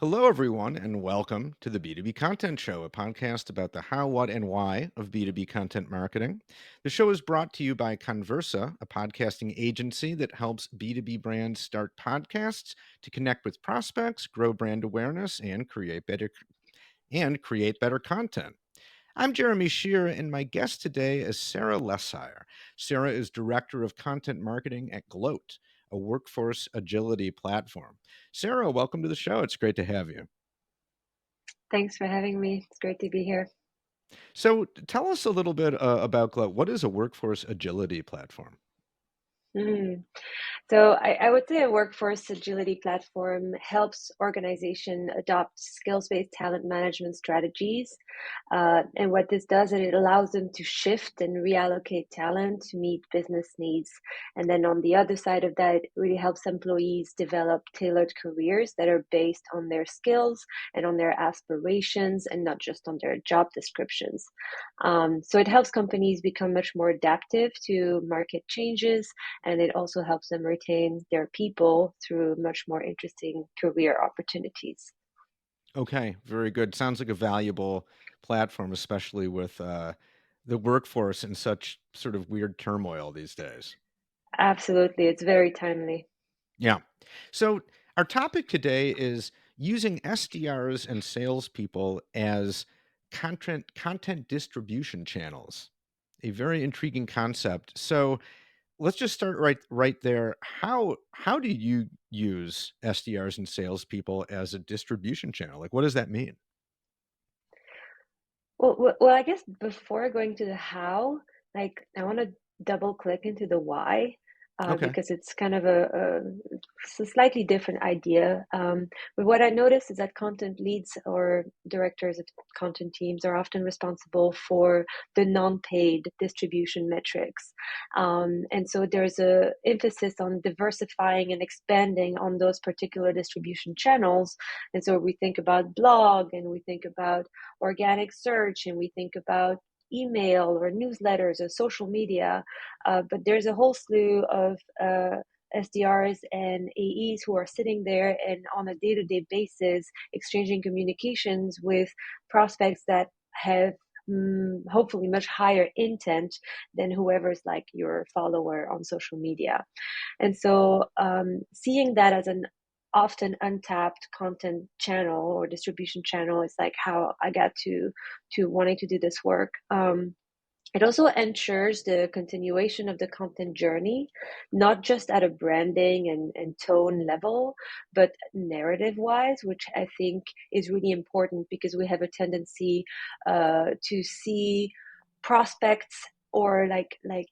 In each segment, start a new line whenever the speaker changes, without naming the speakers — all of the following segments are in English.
Hello, everyone, and welcome to the B2B Content Show, a podcast about the how, what, and why of B2B content marketing. The show is brought to you by Connversa, a podcasting agency that helps B2B brands start podcasts to connect with prospects, grow brand awareness, and create better content. I'm Jeremy Shear, and my guest today is Sarah Lessire. Sarah is Director of Content Marketing at Gloat, a workforce agility platform. Sarah, welcome to the show. It's great to have you.
Thanks for having me. It's great to be here.
So, tell us a little bit about Gloat. What is a workforce agility platform?
Mm. So I would say a workforce agility platform helps organization adopt skills-based talent management strategies. And what this does is it allows them to shift and reallocate talent to meet business needs. And then on the other side of that, it really helps employees develop tailored careers that are based on their skills and on their aspirations and not just on their job descriptions. So it helps companies become much more adaptive to market changes, and it also helps them retain their people through much more interesting career opportunities.
Okay, very good. Sounds like a valuable platform, especially with the workforce in such sort of weird turmoil these days.
Absolutely, it's very timely.
Yeah. So, our topic today is using SDRs and salespeople as content distribution channels. A very intriguing concept. So, let's just start right there. How do you use SDRs and salespeople as a distribution channel? Like, what does that mean?
Well, I guess before going to the how, like I want to double click into the why,
Okay.
because it's kind of it's a slightly different idea. But what I noticed is that content leads or directors of content teams are often responsible for the non-paid distribution metrics, and so there's a emphasis on diversifying and expanding on those particular distribution channels. And so we think about blog and we think about organic search and we think about email or newsletters or social media. But there's a whole slew of SDRs and AEs who are sitting there and on a day to day basis exchanging communications with prospects that have hopefully much higher intent than whoever's like your follower on social media. And so seeing that as an often untapped content channel or distribution channel is like how I got to wanting to do this work. It also ensures the continuation of the content journey, not just at a branding and tone level, but narrative wise, which I think is really important because we have a tendency to see prospects or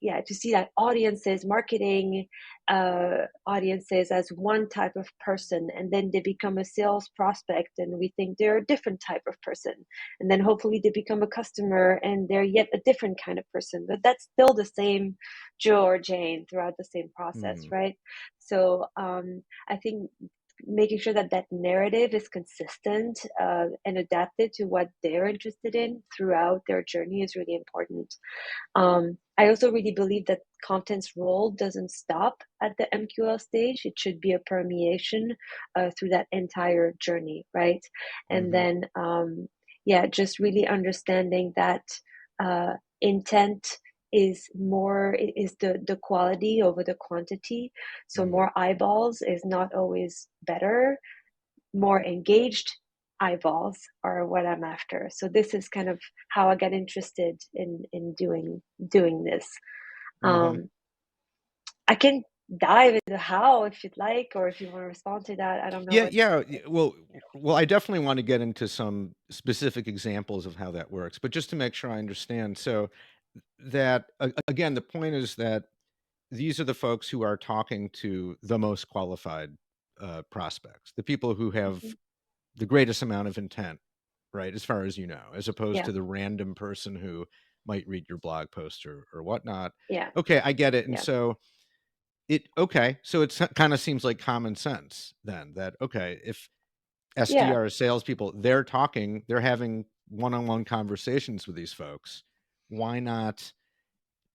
yeah, to see that audiences marketing audiences as one type of person, and then they become a sales prospect and we think they're a different type of person, and then hopefully they become a customer and they're yet a different kind of person, but that's still the same Joe or Jane throughout the same process,
Hmm.
right? So I think making sure that that narrative is consistent and adapted to what they're interested in throughout their journey is really important. I also really believe that content's role doesn't stop at the MQL stage. It should be a permeation through that entire journey, right? And
Hmm.
then, yeah, just really understanding that intent is the quality over the quantity. So
Hmm.
more eyeballs is not always better. More engaged eyeballs are what I'm after. So this is kind of how I got interested in doing this.
Hmm.
Um, I can dive into how if you'd like, or if you want to respond to that. I don't know
Yeah,
what.
yeah. Well, I definitely want to get into some specific examples of how that works, but just to make sure I understand. So that again, the point is that these are the folks who are talking to the most qualified prospects, the people who have
Mhm.
the greatest amount of intent, right? As far as you know, as opposed
Yeah,
to the random person who might read your blog post or whatnot.
yeah,
Okay, I get it. And
yeah,
so so it kind of seems like common sense then that okay, if
yeah.
SDR salespeople, they're having one-on-one conversations with these folks. Why not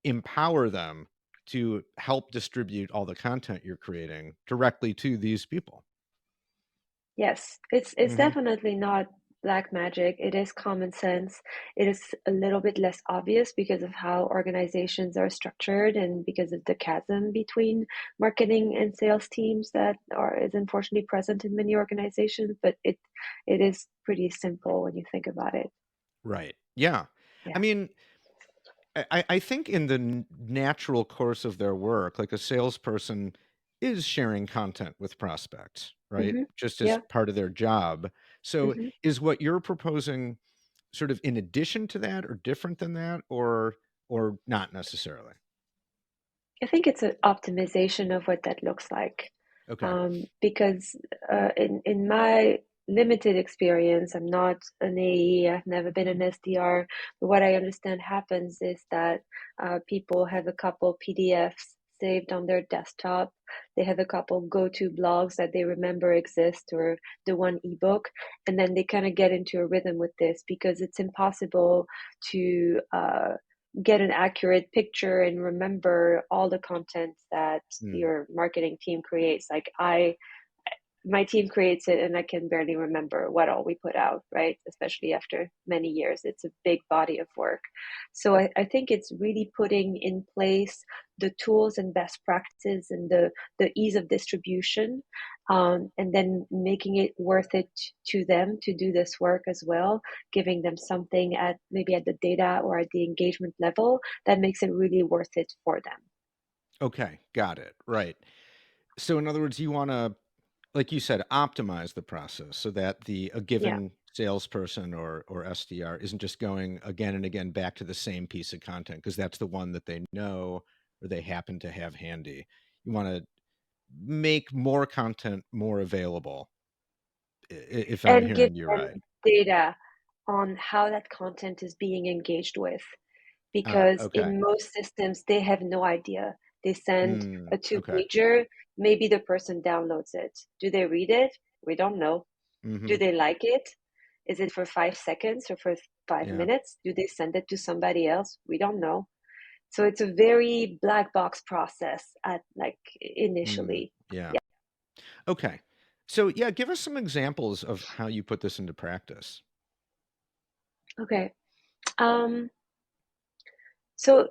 empower them to help distribute all the content you're creating directly to these people?
Yes, it's
Hmm.
definitely not black magic. It is common sense. It is a little bit less obvious because of how organizations are structured and because of the chasm between marketing and sales teams that are is unfortunately present in many organizations, but it is pretty simple when you think about it.
Right. Yeah. I
Yeah.
mean, I think in the natural course of their work, like a salesperson is sharing content with prospects, right?
Hmm.
Just as
Yeah.
part of their job. So
Hmm.
is what you're proposing sort of in addition to that or different than that or not necessarily?
I think it's an optimization of what that looks like.
Okay.
Because in my limited experience, I'm not an AE, I've never been an SDR, but what I understand happens is that people have a couple PDFs saved on their desktop. They have a couple go-to blogs that they remember exist or the one ebook, and then they kind of get into a rhythm with this because it's impossible to get an accurate picture and remember all the content that
Mm,
your marketing team creates. Like I my team creates it and I can barely remember what all we put out, right? Especially after many years. It's a big body of work. So I think it's really putting in place the tools and best practices and the ease of distribution, and then making it worth it to them to do this work as well, giving them something at maybe at the data or at the engagement level that makes it really worth it for them.
okay, got it. Right. So in other words, you want to, like you said, optimize the process so that the a
Yeah.
given salesperson or SDR isn't just going again and again back to the same piece of content because that's the one that they know or they happen to have handy. You want to make more content more available, if I'm
And give
hearing you right.
them data on how that content is being engaged with.
Ah,
Because
okay.
in most systems, they have no idea. They send
Mm,
a
okay.
two-pager, maybe the person downloads it. Do they read it? We don't know. Do
Hmm.
they like it? Is it for 5 seconds or for five
Yeah.
minutes? Do they send it to somebody else? We don't know. So it's a very black box process at like
Mm,
initially.
yeah.
Yeah.
Okay. So yeah, give us some examples of how you put this into practice.
Okay. Um, so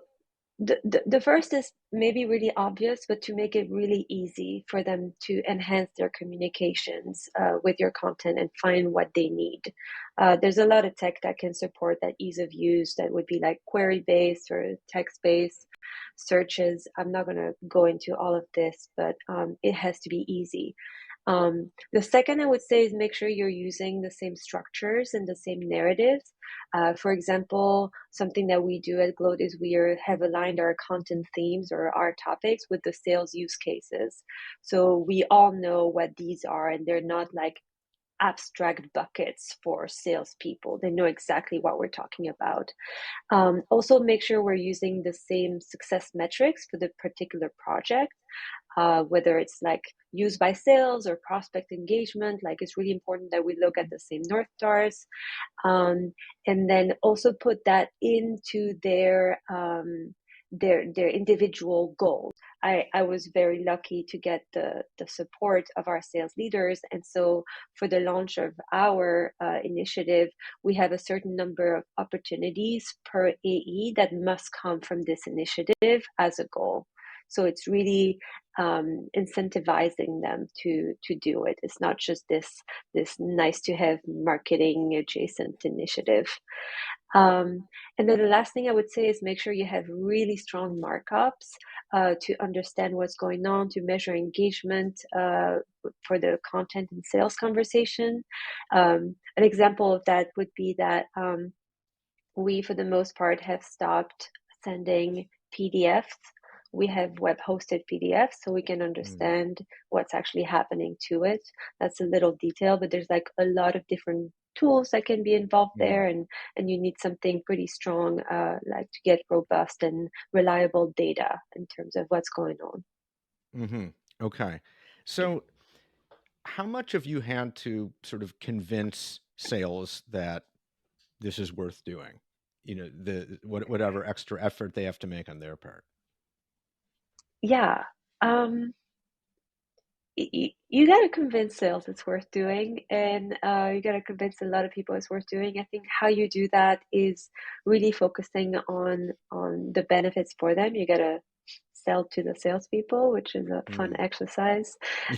the first is maybe really obvious, but to make it really easy for them to enhance their communications with your content and find what they need. There's a lot of tech that can support that ease of use that would be like query based or text based searches. I'm not going to go into all of this, but it has to be easy. The second I would say is make sure you're using the same structures and the same narratives. For example, something that we do at Gloat is have aligned our content themes or our topics with the sales use cases. So we all know what these are, and they're not like abstract buckets for salespeople. They know exactly what we're talking about. Also, make sure we're using the same success metrics for the particular project, whether it's like used by sales or prospect engagement. Like it's really important that we look at the same North Stars, um, and then also put that into their individual goals. I was very lucky to get the support of our sales leaders, and so for the launch of our initiative, we have a certain number of opportunities per AE that must come from this initiative as a goal. So it's really incentivizing them to do it. It's not just this nice to have marketing adjacent initiative. And then the last thing I would say is make sure you have really strong markups to understand what's going on, to measure engagement for the content and sales conversation. An example of that would be that we, for the most part, have stopped sending PDFs. We have web hosted PDFs so we can
Mm,
understand what's actually happening to it. That's a little detail, but there's like a lot of different tools that can be involved
mm,
there, and you need something pretty strong, like to get robust and reliable data in terms of what's going on.
hmm. Okay.
Yeah.
So how much have you had to sort of convince sales that this is worth doing? You know, whatever extra effort they have to make on their part.
Yeah. Um, you got to convince sales it's worth doing, and you got to convince a lot of people it's worth doing. I think how you do that is really focusing on the benefits for them. You got to sell to the salespeople, which is a fun
Mm.
exercise,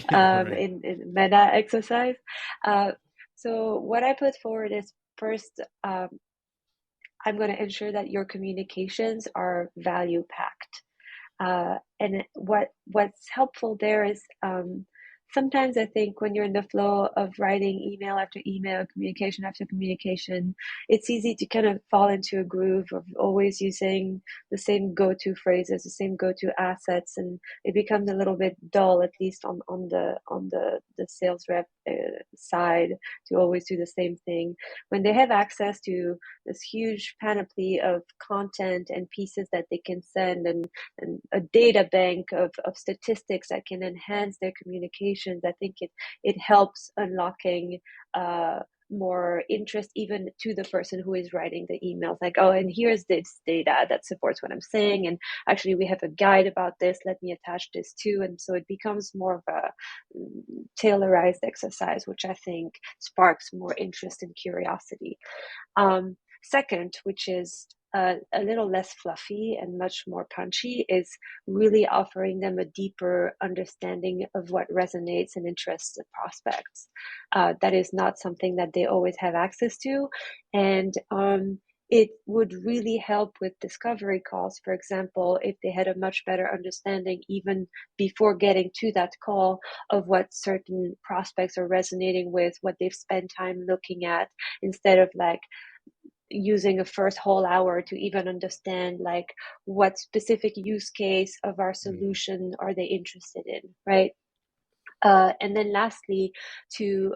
Yeah, right.
in meta exercise. Uh, so what I put forward is first, I'm going to ensure that your communications are value packed. And what's helpful there is, sometimes I think when you're in the flow of writing email after email, communication after communication, it's easy to kind of fall into a groove of always using the same go-to phrases, the same go-to assets, and it becomes a little bit dull, at least on the sales rep side, to always do the same thing. When they have access to this huge panoply of content and pieces that they can send, and a data bank of statistics that can enhance their communications, I think it helps unlocking more interest even to the person who is writing the emails. Like, oh, and here's this data that supports what I'm saying, and actually we have a guide about this. Let me attach this too, and so it becomes more of a tailorized exercise, which I think sparks more interest and curiosity. Second, which is a little less fluffy and much more punchy, is really offering them a deeper understanding of what resonates and interests the prospects. That is not something that they always have access to. And it would really help with discovery calls, for example, if they had a much better understanding, even before getting to that call, of what certain prospects are resonating with, what they've spent time looking at, instead of like using a first whole hour to even understand like what specific use case of our
Mm.
solution are they interested in, right? And then lastly, to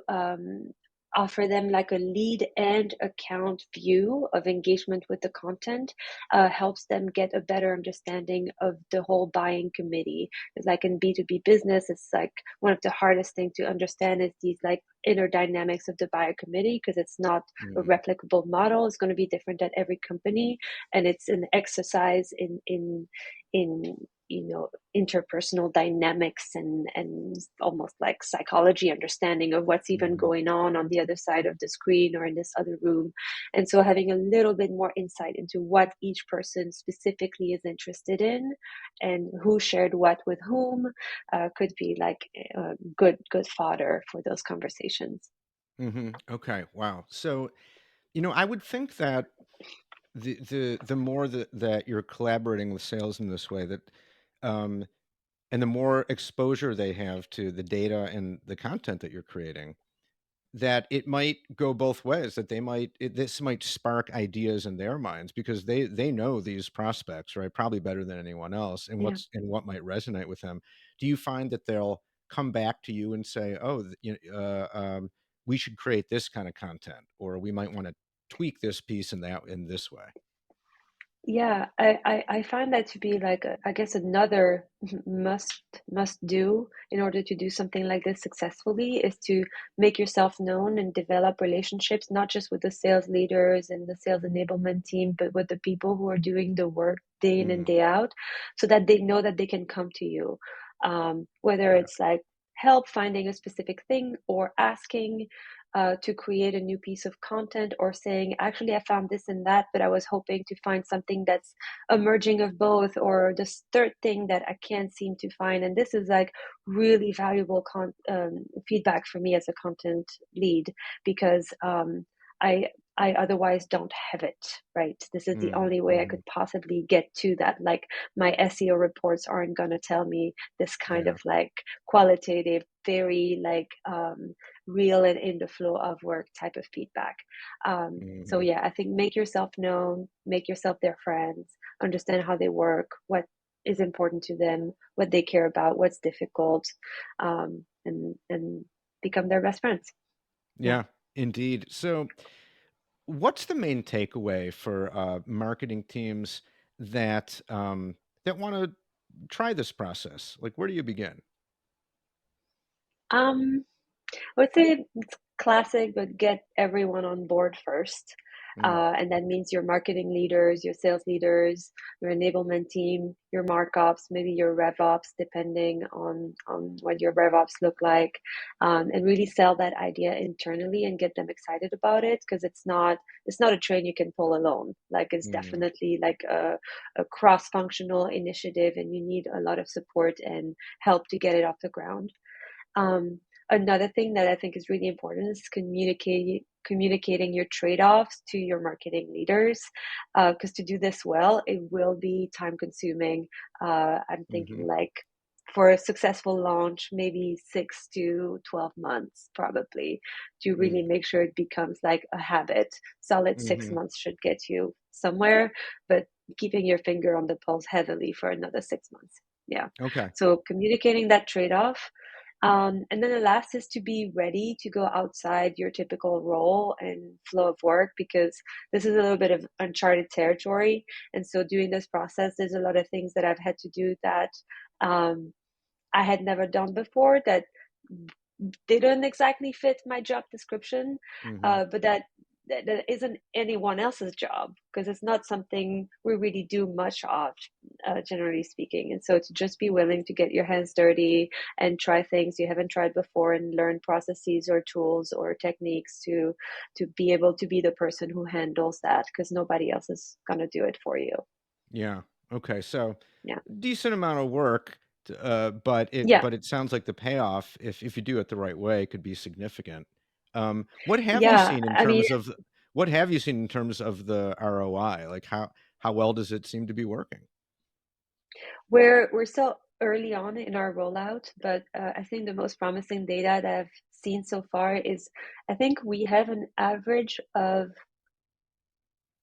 offer them like a lead and account view of engagement with the content, helps them get a better understanding of the whole buying committee. It's like in B2B business, it's like one of the hardest things to understand is these like inner dynamics of the buyer committee, because it's not a
Mm.
replicable model. It's going to be different at every company, and it's an exercise in interpersonal dynamics and almost like psychology understanding of what's even
Mhm.
going on the other side of the screen or in this other room. And so having a little bit more insight into what each person specifically is interested in and who shared what with whom, could be like good fodder for those conversations.
Mhm. Okay. Wow. So, I would think that the more that you're collaborating with sales in this way, that um and the more exposure they have to the data and the content that you're creating, that it might go both ways, that this might spark ideas in their minds because they know these prospects, right? Probably better than anyone else, and
Yeah.
what might resonate with them. Do you find that they'll come back to you and say, "Oh, we should create this kind of content, or we might want to tweak this piece in that in this way."
Yeah, I find that to be like I guess another must do in order to do something like this successfully, is to make yourself known and develop relationships, not just with the sales leaders and the sales enablement team, but with the people who are doing the work day in and
Mm,
day out, so that they know that they can come to you. Whether
yeah.
it's like help finding a specific thing, or asking to create a new piece of content, or saying, actually, I found this and that, but I was hoping to find something that's a merging of both, or this third thing that I can't seem to find. And this is like really valuable feedback for me as a content lead, because I I otherwise don't have it, right? This is the
Mm,
only way I
mhm,
could possibly get to that. Like, my SEO reports aren't going to tell me this kind
yeah.
of like qualitative, very like real and in the flow of work type of feedback. So
Mhm,
yeah, I think make yourself known, make yourself their friends, understand how they work, what is important to them, what they care about, what's difficult, and become their best friends. Yeah.
yeah, indeed. So, what's the main takeaway for marketing teams that want to try this process? Like, where do you begin?
I would say it's classic, but get everyone on board first.
Mm,
And that means your marketing leaders, your sales leaders, your enablement team, your markups, maybe your rev ops, depending on what your rev ops look like, and really sell that idea internally and get them excited about it, because it's not a train you can pull alone. Like, it's
mm,
definitely like a cross-functional initiative, and you need a lot of support and help to get it off the ground. um, Another thing that I think is really important is communicating your trade-offs to your marketing leaders, because to do this well, it will be time consuming. I'm thinking
mhm,
like, for a successful launch, maybe 6 to 12 months probably, to really
mm,
make sure it becomes like a habit. Solid six
mhm.
months should get you somewhere, but keeping your finger on the pulse heavily for another 6 months. Yeah.
Okay.
So communicating that trade-off. And then the last is to be ready to go outside your typical role and flow of work, because this is a little bit of uncharted territory. And so during this process, there's a lot of things that I've had to do that um, I had never done before, that didn't exactly fit my job description,
Mhm.
but that isn't anyone else's job, because it's not something we really do much of, generally speaking. And so to just be willing to get your hands dirty and try things you haven't tried before, and learn processes or tools or techniques to be able to be the person who handles that, because nobody else is going to do it for you.
Yeah. Okay. So
Yeah.
decent amount of work, but it
Yeah.
but it sounds like the payoff, if you do it the right way, could be significant. What have you
Yeah.
seen in
I mean,
terms of what have you seen in terms of the ROI? Like how well does it seem to be working?
we're still early on in our rollout, but I think the most promising data that I've seen so far is, I think we have an average of,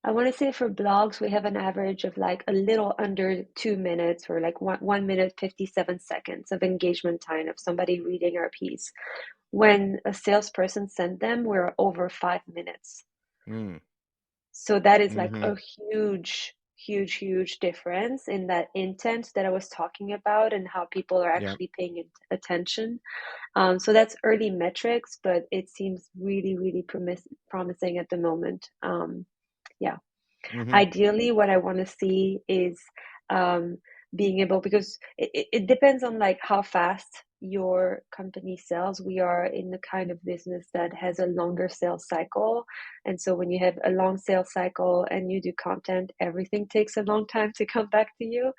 I want to say for blogs, we have an average of like a little under 2 minutes, or like 1 minute 57 seconds of engagement time of somebody reading our piece. When a salesperson sent them, we're over 5 minutes.
Mm,
So that is like
mhm.
a huge, huge, huge difference in that intent that I was talking about, and how people are
Yep.
actually paying attention. So that's early metrics, but it seems really, really promising at the moment. Yeah.
Mhm.
Ideally, what I want to see is um, being able, because it depends on like how fast your company sells. We are in the kind of business that has a longer sales cycle. And so when you have a long sales cycle and you do content, everything takes a long time to come back to you.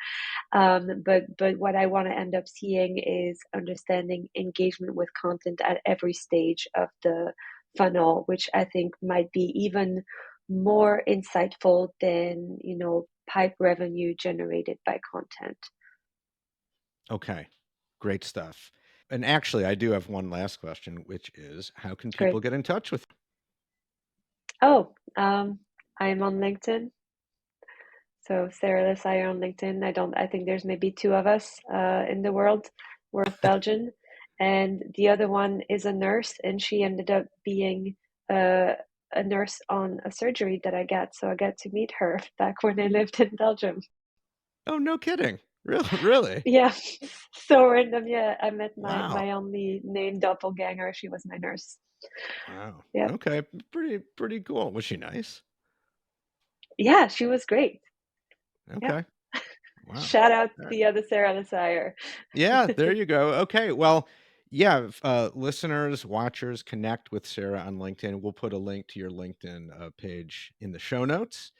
But what I want to end up seeing is understanding engagement with content at every stage of the funnel, which I think might be even more insightful than, pipe revenue generated by content.
Okay. Great stuff. And actually, I do have one last question, which is how can people
Great.
get in touch with
Oh, I'm on LinkedIn. So Sarah Lessire on LinkedIn. I think there's maybe two of us in the world. We're Belgian. And the other one is a nurse, and she ended up being uh, a nurse on a surgery that I got. So I got to meet her back when I lived in Belgium.
Oh, no kidding. Really? Really?
Yeah, so random. Yeah, I met my
Wow.
only named doppelganger. She was my nurse.
Wow.
Yeah,
Okay. Pretty cool. Was she nice?
yeah, she was great. Yeah,
Okay. Wow.
shout out
All right.
the other Sarah Lessire.
Yeah, there you go. Okay. Well, yeah, listeners, watchers, connect with Sarah on LinkedIn. We'll put a link to your LinkedIn page in the show notes.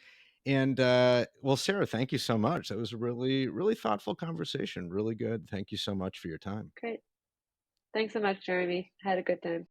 And well, Sarah, thank you so much. That was a really thoughtful conversation. Really good. Thank you so much for your time.
Great. Thanks so much, Jeremy. Had a good time.